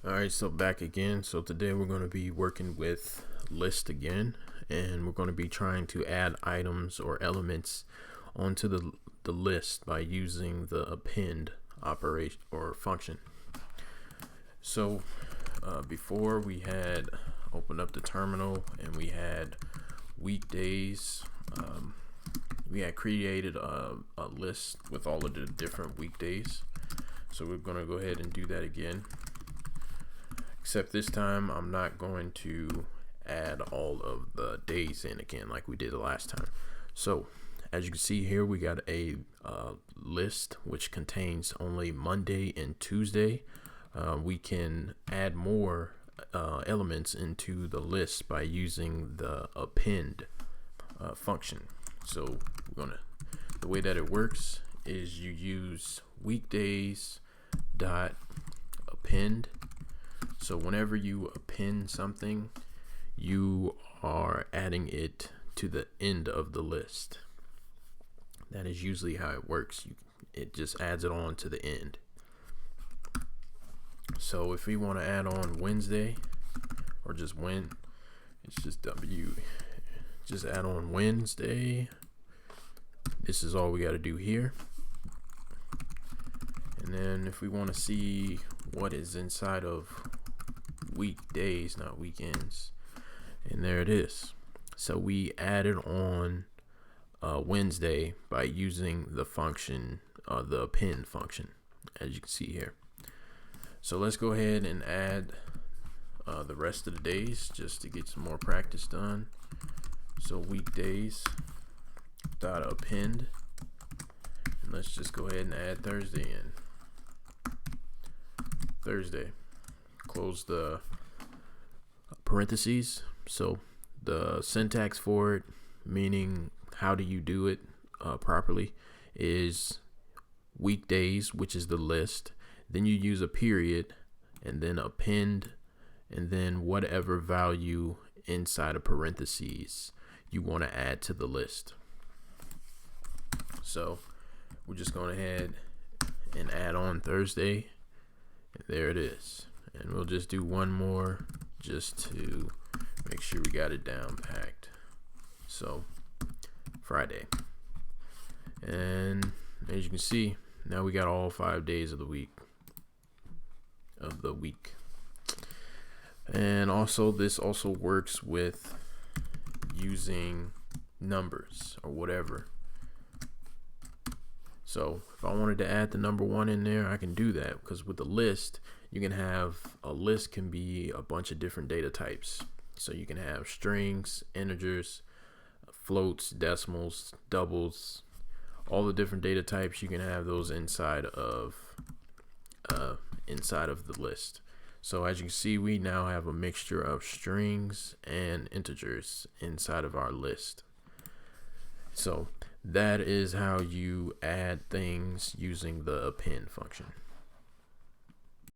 Alright, so back again. So today we're going to be working with list again, and we're going to be trying to add items or elements onto the list by using the append operation or function. So before we had opened up the terminal and we had weekdays. We had created a list with all of the different weekdays. So we're going to go ahead and do that again. Except this time I'm not going to add all of the days in again like we did the last time. So as you can see here, we got a list which contains only Monday and Tuesday. We can add more elements into the list by using the append function. So the way that it works is you use weekdays dot append. So whenever you append something, you are adding it to the end of the list. That is usually how it works. It just adds it on to the end. So if we want to add on Wednesday, or just it's just W. Just add on Wednesday. This is all we got to do here. And then if we want to see what is inside of weekdays, not weekends, and there it is. So we added on Wednesday by using the function, the append function, as you can see here. So let's go ahead and add the rest of the days just to get some more practice done. So weekdays dot append, and let's just go ahead and add Thursday in. Thursday, close the parentheses. So the syntax for it, meaning how do you do it properly, is weekdays, which is the list, then you use a period and then append, and then whatever value inside of parentheses you want to add to the list. So we're just going ahead and add on Thursday, and there it is. And we'll just do one more just to make sure we got it down packed. So Friday, and as you can see, now we got all 5 days of the week. And also this also works with using numbers or whatever. So if I wanted to add the number 1 in there, I can do that, because with the list, you can have a list can be a bunch of different data types. So you can have strings, integers, floats, decimals, doubles, all the different data types. You can have those inside of the list. So as you can see, we now have a mixture of strings and integers inside of our list. So that is how you add things using the append function.